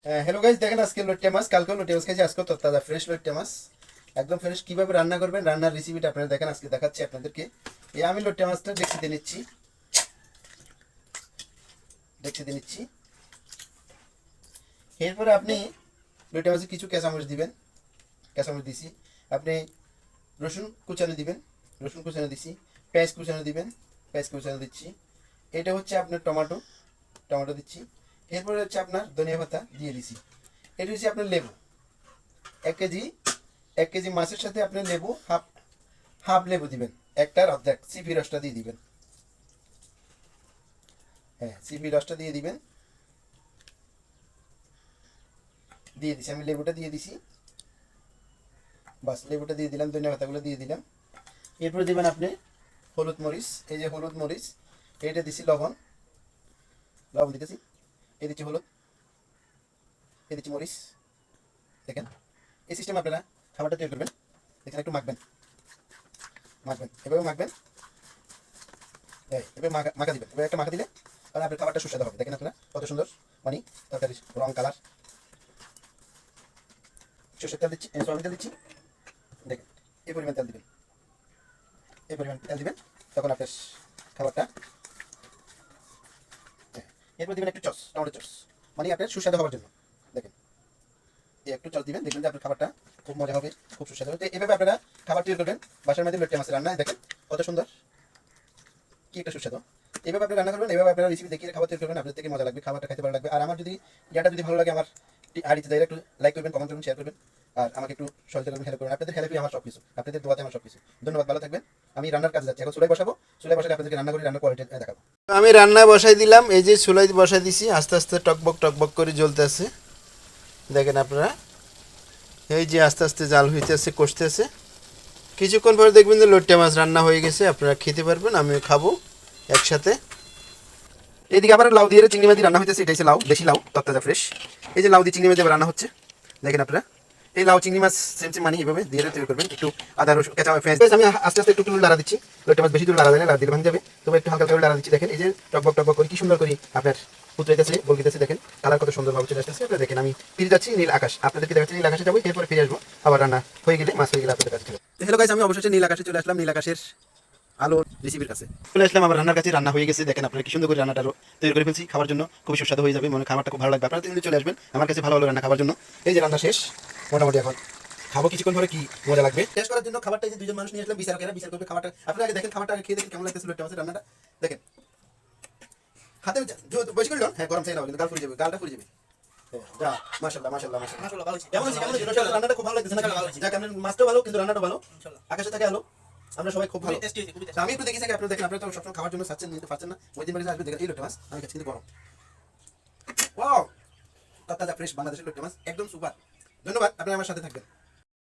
Hello guys, দেখেন আজকে লইট্টা মাছ, কালকেও লইট্টা মাছ খাইছি, আজকেও তাজা ফ্রেশ লইট্টা মাছ, একদম ফ্রেশ। কিভাবে রান্না করবেন, রান্নার রেসিপিটা আপনারা দেখেন, আজকে দেখাচ্ছি আপনাদেরকে। এই আমি লইট্টা মাছটা ডেকচিতে নিচ্ছি। এরপরে আপনি লইট্টা মাছে কিছু কাঁচামরিচ দিবেন। কাঁচামরিচ দিছি। আপনি রসুন কুচানো দিবেন, রসুন কুচানো দিছি। পেঁয়াজ কুচানো দিবেন, পেঁয়াজ কুচানো দিচ্ছি। এটা হচ্ছে আপনার টমেটো, টমেটো দিচ্ছি। এরপরে হচ্ছে আপনার ধনিয়া পাতা দিয়ে দিছি। এটা হচ্ছে আপনার লেবু। 1 কেজি 1 কেজি মাছের সাথে আপনি লেবু হাফ হাফ লেবু দিবেন, একটার অর্ধেক চিপি রসটা দিয়ে দিবেন। হ্যাঁ, চিপি রসটা দিয়ে দিবেন। দিয়ে দিছি, আমি লেবুটা দিয়ে দিছি। বাস, লেবুটা দিয়ে দিলাম, ধনিয়া পাতাগুলো দিয়ে দিলাম। এরপরে দিবেন আপনি হলুদ মরিচ। এই যে হলুদ মরিচ, এইটা দিছি। লবণ, লবণ দিতেছি। এই দিচ্ছি হলুদ, এই দিচ্ছি মরিচ। দেখেন, এই সিস্টেম আপনারা খাবারটা তৈরি করবেন। দেখেন, একটু মাখবেন, মাখবেন, এভাবে মাখবেন। এবার মাখা দিবেন। এবার একটা মাখা দিলে তাহলে আপনার খাবারটা সুস্বাদু হবে। দেখেন আপনারা কত সুন্দর মানে তরকারির রং কালার। সরষের তেল দিচ্ছি, সয়াবিন তেল দিচ্ছি। দেখেন, এই পরিমাণ তেল দিবেন, এই পরিমাণ তেল দিবেন, তখন আপনার খাবারটা। এরপর দিবেন একটু টমেটো চস, মানে আপনার সুস্বাদু হওয়ার জন্য। দেখেন, এই একটু চস দিবেন, দেখবেন যে আপনার খাবারটা খুব মজা হবে, খুব সুস্বাদু হবে। এভাবে আপনারা খাবার তৈরি করবেন বাসার মধ্যে। লইট্টা মাছের রান্না দেখেন কত সুন্দর, কি একটা সুস্বাদু। এভাবে আপনি রান্না করবেন, এভাবে আপনারা রেসিপি দেখিয়ে খাবার তৈরি করবেন, আপনাদের থেকে মজা লাগবে, খাবারটা খেতে ভালো লাগবে। আর আমার যদি যদি ভালো লাগে, আমার আইডিতে যাই একটু লাইক করবেন, কমেন্ট করবেন, শেয়ার করবেন, আর আমাকে একটু সহযোগিতা করবেন, হেল্প করবেন। আপনাদের হেল্পই আমার সব কিছু, আপনাদের দোয়াতে আমার সব কিছু। ধন্যবাদ, ভালো থাকবেন। আমি রান্নার কাজে যাচ্ছি, এখন চুলাই বসাবো। চুলাই বসালে আপনাদেরকে রান্না করে রান্নার কোয়ালিটি দেখাবো। আমি রান্না বসাই দিলাম, এই যে চুলাই বসাই দিছি, আস্তে আস্তে টকবক টকবক করে জ্বলতেছে। দেখেন আপনারা, এই যে আস্তে আস্তে জাল হইতেছে, কষতেছে। কিছুক্ষণ পরে দেখবেন যে লইট্টা মাছ রান্না হয়ে গেছে, আপনারা খেতে পারবেন, আমিও খাবো একসাথে। এইদিকে আবার লাউ দিয়ে চিংড়ি মাছ দিয়ে রান্না হইতেছে। এটা হচ্ছে লাউ, দেশি লাউ, তত্তাজা ফ্রেশ। এই যে লাউ দিয়ে চিংড়ি মাছ দিয়ে রান্না হচ্ছে, দেখেন আপনারা। এই লাউ চিংড়ি মাছ সেম সেম মানে এইভাবে দিয়ে তৈরি করবেন। একটু আদা রসুন কাঁচা পেঁয়াজ, আমি আস্তে আস্তে একটু একটু লাড়া দিচ্ছি। লইট্টা মাছ বেশি দূর লাড়া দেয় না, লাড়া দিলে ভাঙে যাবে, তবে একটু হালকা করে লাড়া দিচ্ছি। দেখেন, এই যে টকবক টকবক করে কি সুন্দর করে আপনার উতরাইতেছে, বলকিতেছে। দেখেন কালার কত সুন্দরভাবে চলে আসতেছে। আপনারা দেখেন, আমি ফিরে যাচ্ছি নীল আকাশ, আপনাদেরকে দেখাচ্ছি নীল আকাশে যাবো, এরপরে ফিরে আসবো আবার রান্না হয়ে গেলে, মাছ হয়ে গেলে আপনাদের কাছে। হ্যালো গাইস, আমি অবশেষে নীল আকাশে চলে আসলাম, নীল আকাশের আলোর রেসিপির কাছে চলে আসলাম। আমার রান্নার কাছে রান্না হয়ে গেছে, দেখেন আপনারা কি সুন্দর করে রান্নাটা তৈরি করে ফেলছি। খাবার জন্য খুবই সুস্বাদু হয়ে যাবে, মনে খাবারটা খুব ভালো লাগবে। আপনারা কিন্তু চলে আসবেন আমার কাছে ভালো ভালো রান্না খাবার জন্য। এই যে রান্না শেষ মোটামুটি, এখন খাবো কিছুক্ষণ পরে, কি মজা লাগবে। টেস্ট করার জন্য খাবারটা যে দুজন মানুষ নিয়ে আসলাম, বিচার করবে খাবারটা। আপনারা আগে দেখেন, খাবারটা আগে খেয়ে দেখেন কেমন লাগতেছে লইট্টা মাছের রান্নাটা। দেখেন, হাতে বেশি করে হ্যাঁ, গরম চাই না, কিন্তু গাল ফুরে যাবে, গালটা ফুরে যাবে। যা, মাশাআল্লাহ মাশাআল্লাহ মাশাআল্লাহ, ভালো হয়েছে। কেমন হয়েছে, কেমন হয়েছে? রান্নাটা খুব ভালো লাগতেছে না? যাক, আপনার মাছটাও ভালো, কিন্তু রান্নাটা ভালো। আকাশে থাকে আলো, আমরা সবাই খুব ভালো। আমি একটু দেখি, আপনারা দেখেন, আপনারা তো সবসময় খাওয়ার জন্য চাচ্ছেন, নিতে পারছেন না। ওই দিন আসবে, দেখেন এই লইট্টা মাছ আমি খাচ্ছি, কিন্তু গরম। ওয়াও, তাজা ফ্রেশ বাংলাদেশের লইট্টা মাছ, একদম সুপার। ধন্যবাদ, আপনারা আমার সাথে থাকবেন।